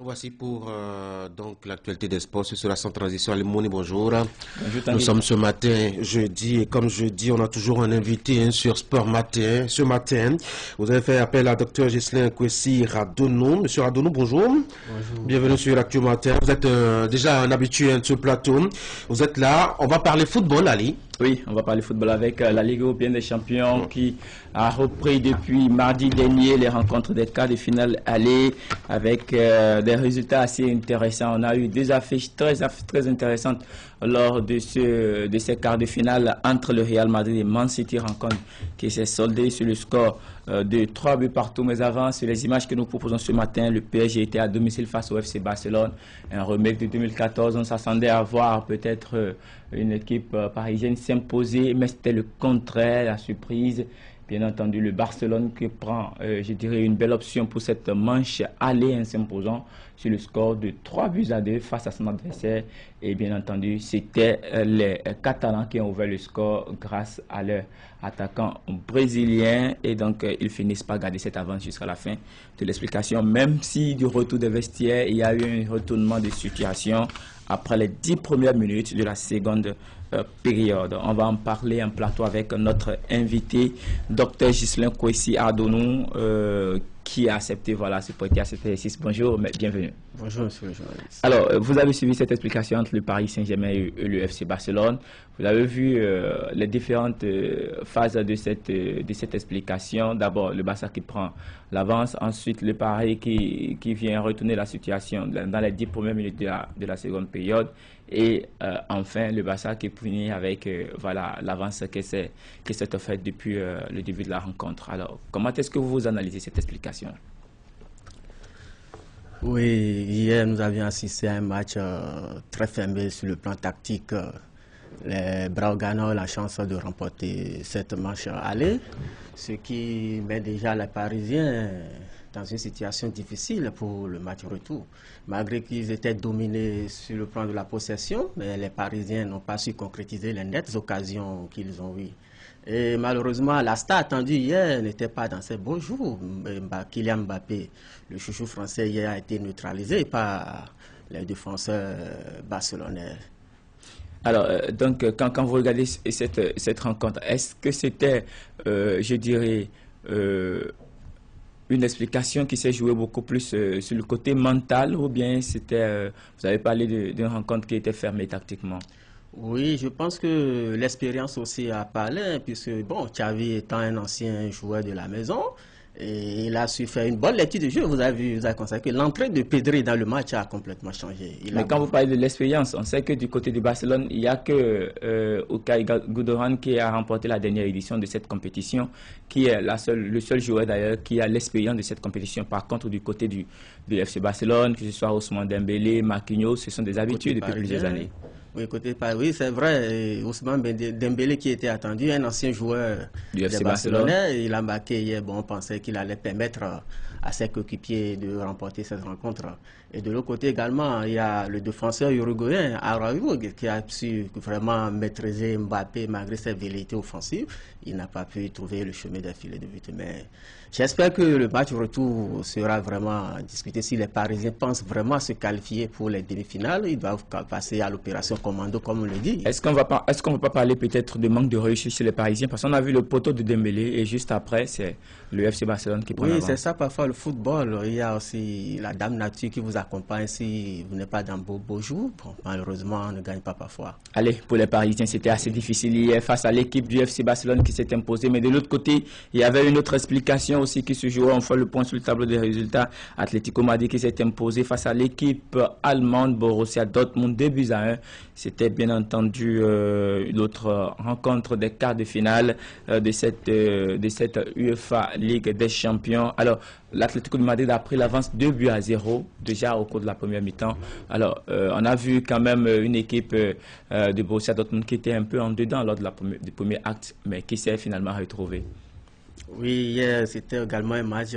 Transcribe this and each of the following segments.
Voici pour donc l'actualité des sports, c'est sur la sans transition. Alimoni, bonjour. Bonjour, Nous Tanguy. sommes ce matin, jeudi, et comme jeudi, on a toujours un invité sur Sport Matin. Ce matin, vous avez fait appel à Dr Ghislain Kwesi Radonou. Monsieur Radonou, bonjour. Bonjour. Bienvenue sur Actu Matin. Vous êtes déjà un habitué de ce plateau. Vous êtes là. On va parler football, Ali. Oui, on va parler football avec la Ligue européenne des champions qui a repris depuis mardi dernier les rencontres des quarts de finale aller avec des résultats assez intéressants. On a eu deux affiches très intéressantes lors de ces quarts de finale entre le Real Madrid et Man City, rencontre qui s'est soldée sur le score de 3 buts partout. Mais avant, sur les images que nous proposons ce matin, le PSG était à domicile face au FC Barcelone, un remake de 2014. On s'attendait à voir peut-être une équipe parisienne s'imposer, mais c'était le contraire, la surprise. Bien entendu, le Barcelone qui prend, je dirais, une belle option pour cette manche aller en s'imposant sur le score de 3 buts à 2 face à son adversaire. Et bien entendu, c'était les Catalans qui ont ouvert le score grâce à leur attaquant brésilien. Et donc, ils finissent par garder cette avance jusqu'à la fin de l'explication. Même si du retour des vestiaires, il y a eu un retournement de situation après les 10 premières minutes de la seconde période. On va en parler en plateau avec notre invité, Dr Ghislain Kwesi Radonou, qui a accepté ce prêter à cet exercice. Bonjour, bienvenue. Bonjour, monsieur le journaliste. Alors, vous avez suivi cette explication entre le Paris Saint-Germain et le FC Barcelone. Vous avez vu les différentes phases de cette explication. D'abord, le Barça qui prend l'avance. Ensuite, le Paris qui vient retourner la situation dans les 10 premières minutes de la seconde période. Et enfin, le Barça qui finit avec l'avance qui s'est offerte depuis le début de la rencontre. Alors, comment est-ce que vous analysez cette explication? Oui, hier nous avions assisté à un match très fermé sur le plan tactique. Les Blaugrana ont la chance de remporter cette manche aller, ce qui met déjà les Parisiens dans une situation difficile pour le match retour. Malgré qu'ils étaient dominés sur le plan de la possession, mais les Parisiens n'ont pas su concrétiser les nettes occasions qu'ils ont eues. Et malheureusement, la star attendue hier n'était pas dans ses beaux jours. Kylian Mbappé, le chouchou français, hier a été neutralisé par les défenseurs barcelonais. Alors, donc, quand vous regardez cette rencontre, est-ce que c'était, je dirais, une explication qui s'est jouée beaucoup plus sur le côté mental, ou bien c'était, vous avez parlé d'une rencontre qui était fermée tactiquement? Oui, je pense que l'expérience aussi a parlé, puisque, bon, Xavi étant un ancien joueur de la maison, et il a su faire une bonne lecture de jeu. Vous avez constaté que l'entrée de Pedri dans le match a complètement changé. Mais quand vous parlez de l'expérience, on sait que du côté du Barcelone, il n'y a que Okay Gundogan qui a remporté la dernière édition de cette compétition, qui est le seul joueur d'ailleurs qui a l'expérience de cette compétition. Par contre, du côté du FC Barcelone, que ce soit Ousmane Dembélé, Marquinhos, ce sont des habitudes depuis plusieurs années. Oui, oui, c'est vrai. Ousmane Dembélé qui était attendu, un ancien joueur du FC Barcelone, il a marqué hier. Bon, on pensait qu'il allait permettre à ses coéquipiers de remporter cette rencontre. Et de l'autre côté également, il y a le défenseur uruguayen, Araujo, qui a su vraiment maîtriser Mbappé malgré ses velléités offensives. Il n'a pas pu trouver le chemin des filets de but. Mais j'espère que le match retour sera vraiment discuté. Si les Parisiens pensent vraiment se qualifier pour les demi-finales, ils doivent passer à l'opération commando, comme on le dit. Est-ce qu'on va pas parler peut-être de manque de réussite chez les Parisiens? Parce qu'on a vu le poteau de Dembélé et juste après, c'est le FC Barcelone qui prend l'avance. Oui, c'est ça, parfois le football. Il y a aussi la dame nature qui vous accompagne si vous n'êtes pas dans beaux jours. Bon, malheureusement, on ne gagne pas parfois. Allez, pour les Parisiens, c'était assez difficile hier face à l'équipe du FC Barcelone qui s'est imposée. Mais de l'autre côté, il y avait une autre explication aussi qui se jouait. On fait le point sur le tableau des résultats. Atlético Madrid qui s'est imposé face à l'équipe allemande Borussia Dortmund 2 buts à 1. C'était bien entendu l'autre rencontre des quarts de finale de cette UEFA Ligue des Champions. Alors, l'Atlético de Madrid a pris l'avance 2 buts à 0 déjà au cours de la première mi-temps. Alors, on a vu quand même une équipe de Borussia Dortmund qui était un peu en dedans lors du premier acte, mais qui s'est finalement retrouvée. Oui, hier, c'était également un match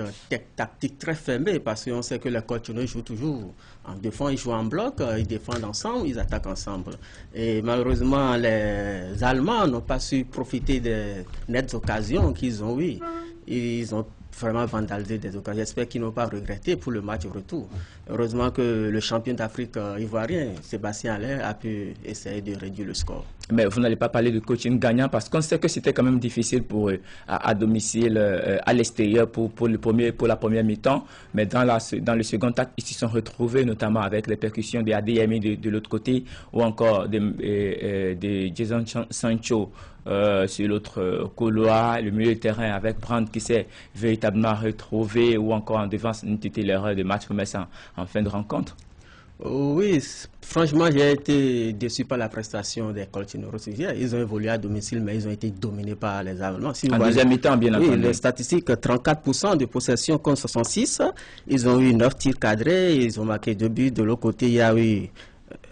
tactique très fermé parce qu'on sait que les coachs jouent toujours en défense, ils jouent en bloc, ils défendent ensemble, ils attaquent ensemble. Et malheureusement, les Allemands n'ont pas su profiter des nettes occasions qu'ils ont eues. Ils ont vraiment vandalisé des occasions. J'espère qu'ils n'ont pas regretté pour le match retour. Heureusement que le champion d'Afrique ivoirien, Sébastien Haller, a pu essayer de réduire le score. Mais vous n'allez pas parler de coaching gagnant parce qu'on sait que c'était quand même difficile pour eux à domicile, à l'extérieur pour la première mi-temps. Mais dans le second acte, ils se sont retrouvés notamment avec les percussions des ADMI de l'autre côté ou encore de Jason Sancho sur l'autre couloir, le milieu de terrain avec Brandt qui s'est véritablement retrouvé ou encore en défense une petite erreur de match en fin de rencontre. Oui, franchement, j'ai été déçu par la prestation des Colchoneros. Ils ont évolué à domicile, mais ils ont été dominés par les Allemands. Si en deuxième mi-temps, bien entendu. Oui, les statistiques, 34% de possession contre 66. Ils ont eu 9 tirs cadrés, ils ont marqué 2 buts. De l'autre côté, il y a eu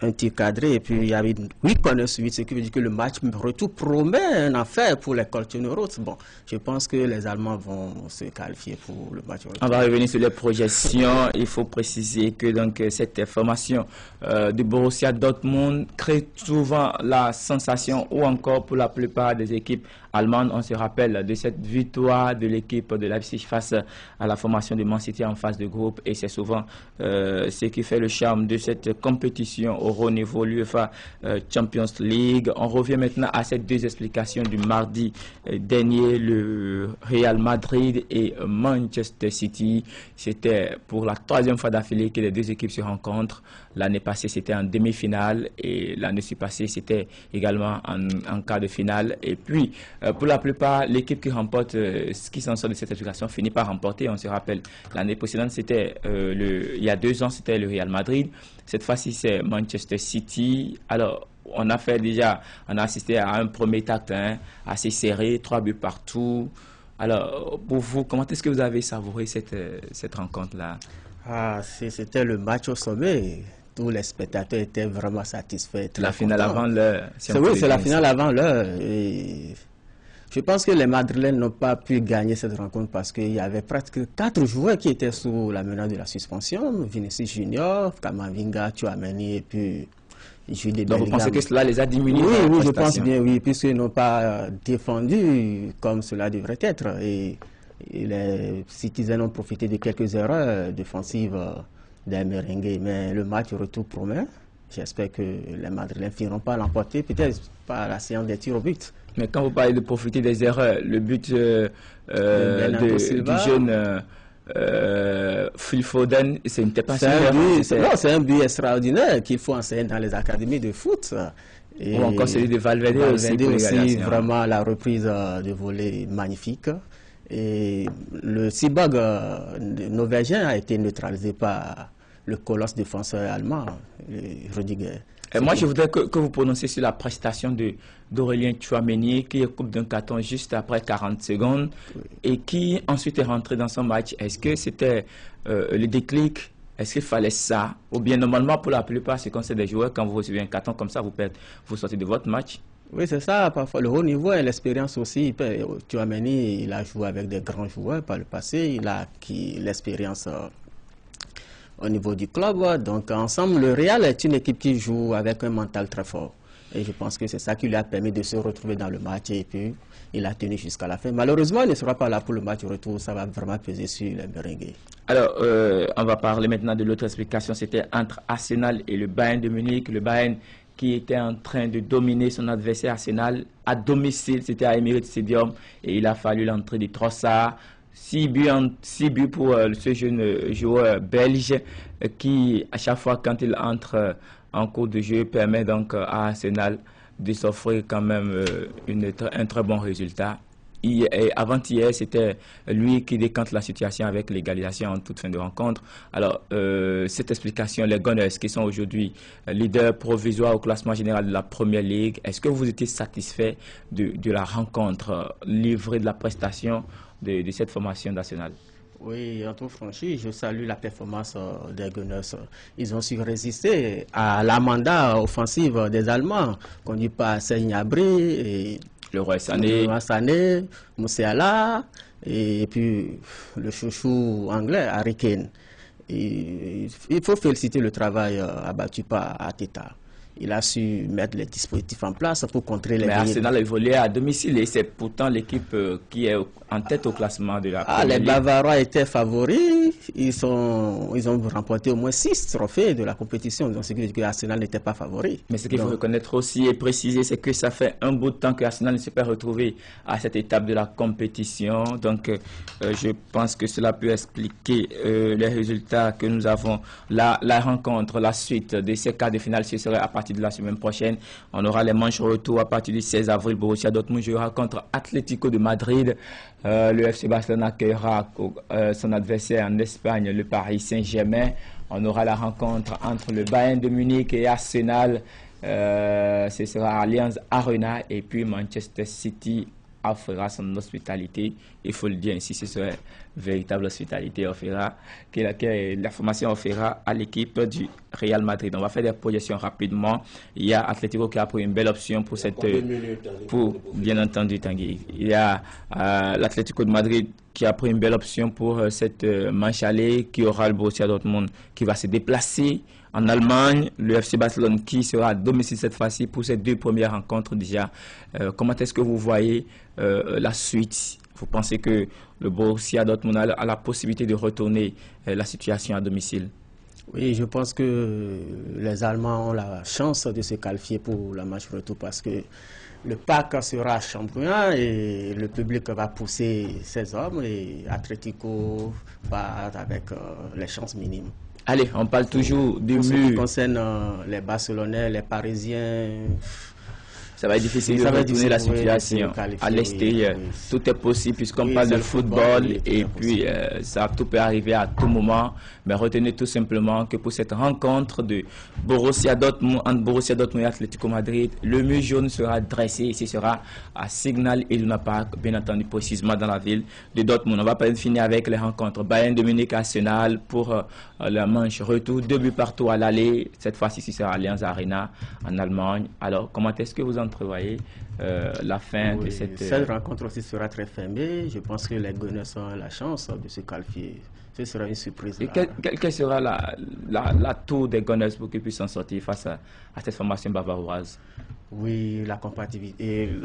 un tir cadré et puis il y avait 8 corners sur 8, ce qui veut dire que le match retour promet un affaire pour les Colchoneros. Bon, je pense que les Allemands vont se qualifier pour le match retour. On va revenir sur les projections. Il faut préciser que donc cette formation de Borussia Dortmund crée souvent la sensation ou encore pour la plupart des équipes allemandes. On se rappelle de cette victoire de l'équipe de Leipzig face à la formation de Man City en phase de groupe et c'est souvent ce qui fait le charme de cette compétition au haut niveau, l'UEFA Champions League. On revient maintenant à ces deux explications du mardi dernier, le Real Madrid et Manchester City. C'était pour la 3e fois d'affilée que les deux équipes se rencontrent. L'année passée, c'était en demi-finale et l'année passée, c'était également en quart de finale. Et puis, pour la plupart, l'équipe qui remporte, ce qui s'en sort de cette explication, finit par remporter. On se rappelle, l'année précédente, c'était il y a 2 ans, c'était le Real Madrid. Cette fois-ci, c'est Manchester City. Alors, on a assisté à un premier acte assez serré, 3 buts partout. Alors, pour vous, comment est-ce que vous avez savouré cette rencontre-là? C'était le match au sommet. Tous les spectateurs étaient vraiment satisfaits. La finale avant l'heure. Oui, c'est la finale avant l'heure. Je pense que les Madrilènes n'ont pas pu gagner cette rencontre parce qu'il y avait presque 4 joueurs qui étaient sous la menace de la suspension. Vinicius Junior, Kamavinga, Tchouaméni et puis Jude Bellingham. Donc vous pensez que cela les a diminués? Oui, je pense bien, oui, puisqu'ils n'ont pas défendu comme cela devrait être. Et les Citizens ont profité de quelques erreurs défensives des Merengues. Mais le match retour promet. J'espère que les Madrilènes finiront pas l'emporter, peut-être par la séance des tirs au but. Mais quand vous parlez de profiter des erreurs, le but du jeune Phil Foden, ce n'était pas c'est un but extraordinaire qu'il faut enseigner dans les académies de foot. Ou encore celui de Valverde aussi, vraiment la reprise de volée magnifique. Et le cyborg norvégien a été neutralisé par le colosse défenseur allemand, Rudiger. Et moi, je voudrais que vous prononciez sur la prestation d'Aurélien Tchouaméni, qui est coupe d'un carton juste après 40 secondes et qui ensuite est rentré dans son match. Est-ce que c'était le déclic? Est-ce qu'il fallait ça? Ou bien normalement, pour la plupart, c'est quand c'est des joueurs, quand vous recevez un carton comme ça, vous sortez de votre match? Oui, c'est ça. Parfois, le haut niveau et l'expérience aussi. Tchouaméni, il a joué avec des grands joueurs par le passé. Il a acquis l'expérience au niveau du club. Donc, ensemble, le Real est une équipe qui joue avec un mental très fort. Et je pense que c'est ça qui lui a permis de se retrouver dans le match. Et puis, il a tenu jusqu'à la fin. Malheureusement, il ne sera pas là pour le match retour. Ça va vraiment peser sur les Merengues. Alors, on va parler maintenant de l'autre explication. C'était entre Arsenal et le Bayern de Munich. Le Bayern qui était en train de dominer son adversaire Arsenal à domicile. C'était à Emirates Stadium. Et il a fallu l'entrée de Trossard. 6 buts pour ce jeune joueur belge qui, à chaque fois quand il entre en cours de jeu, permet donc à Arsenal de s'offrir quand même un très bon résultat. Avant-hier, c'était lui qui décante la situation avec l'égalisation en toute fin de rencontre. Alors, cette explication, les Gunners qui sont aujourd'hui leaders provisoires au classement général de la Première Ligue, est-ce que vous étiez satisfait de la rencontre livrée, de la prestation de cette formation d'Arsenal? Oui, en toute franchise, je salue la performance des Gunners. Ils ont su résister à la mandat offensive des Allemands, conduit par Serge Gnabry et Leroy Sané, Musiala et puis le chouchou anglais Harry Kane. Il faut féliciter le travail abattu par Arteta. il a su mettre les dispositifs en place pour contrer les... Mais Arsenal a évolué à domicile et c'est pourtant l'équipe qui est en tête au classement de la Premier Les League. Bavarois étaient favoris. Ils ont remporté au moins 6 trophées de la compétition. Donc, ce qui veut dire que Arsenal n'était pas favori. Mais ce qu'il faut reconnaître aussi et préciser, c'est que ça fait un bout de temps que Arsenal ne s'est pas retrouvé à cette étape de la compétition. Donc, je pense que cela peut expliquer les résultats que nous avons. La rencontre, la suite de ces quarts de finale, ce serait à partir de la semaine prochaine. On aura les manches retour à partir du 16 avril. Borussia Dortmund jouera contre Atlético de Madrid. Le FC Barcelone accueillera son adversaire en Espagne, le Paris Saint-Germain. On aura la rencontre entre le Bayern de Munich et Arsenal. Ce sera Allianz Arena. Et puis Manchester City offrira son hospitalité. Il faut le dire ainsi, ce serait véritable hospitalité que la formation offrira à l'équipe du Real Madrid. On va faire des projections rapidement. Il y a Atlético qui a pris une belle option pour bien entendu, Tanguy. Il y a l'Atlético de Madrid qui a pris une belle option pour cette manche aller, qui aura le Borussia Dortmund qui va se déplacer en Allemagne, le FC Barcelone qui sera à domicile cette fois-ci pour ces 2 premières rencontres déjà. Comment est-ce que vous voyez la suite? Vous pensez que le Borussia Dortmund a la possibilité de retourner la situation à domicile? Oui, je pense que les Allemands ont la chance de se qualifier pour la match retour parce que le PAC sera champion et le public va pousser ses hommes et Atlético va avec les chances minimes. Allez, on parle toujours du mur. Pour ce qui concerne les Barcelonais, les Parisiens... Ça va être difficile de retourner la situation à l'extérieur. Oui. Tout est possible puisqu'on parle de football et puis tout peut arriver à tout moment. Mais retenez tout simplement que pour cette rencontre de Borussia Dortmund entre Borussia Dortmund et Atlético Madrid, le mur jaune sera dressé et ce sera à Signal Iduna Park, bien entendu précisément dans la ville de Dortmund. On va pas finir avec les rencontres Bayern de Munich Arsenal pour la manche retour, 2 buts partout à l'aller. Cette fois-ci, ce sera Allianz Arena en Allemagne. Alors, comment est-ce que vous entrevoyez la fin de cette rencontre aussi sera très fermée. Je pense que les Gunners ont la chance de se qualifier. Ce sera une surprise. Et quelle sera la tour des Gunners pour qu'ils puissent en sortir face à cette formation bavaroise? Oui, la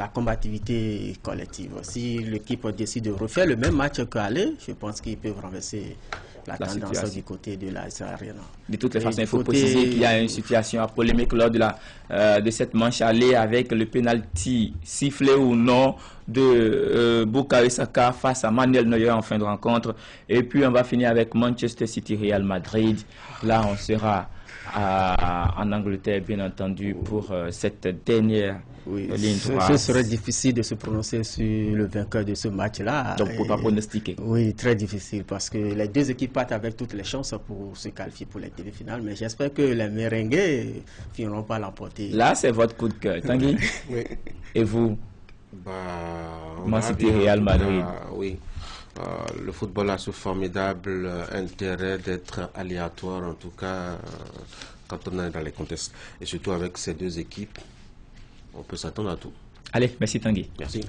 combativité collective. Si l'équipe décide de refaire le même match qu'aller, je pense qu'ils peuvent renverser la tendance situation du côté de la Arena. De toutes les façons, il faut préciser qu'il y a une situation polémique lors de cette manche aller avec le penalty sifflé ou non de Bukayo Saka face à Manuel Neuer en fin de rencontre. Et puis on va finir avec Manchester City Real Madrid. Là, on sera en Angleterre, bien entendu, pour cette dernière ligne droite. Ce serait difficile de se prononcer sur le vainqueur de ce match-là. Donc, pour ne pas pronostiquer. Oui, très difficile, parce que les 2 équipes partent avec toutes les chances pour se qualifier pour les demi-finales. Mais j'espère que les merengues finiront par l'emporter. Là, c'est votre coup de cœur, Tanguy. Oui. Et vous? Man City Real Madrid. Oui. Le football a ce formidable intérêt d'être aléatoire, en tout cas quand on est dans les contests. Et surtout avec ces 2 équipes, on peut s'attendre à tout. Allez, merci Tanguy. Merci.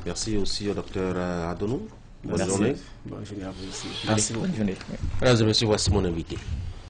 Merci aussi au docteur Adonou. Bonne journée. Bonne journée à vous aussi. Merci. Bonne journée. Mesdames et messieurs, voici mon invité.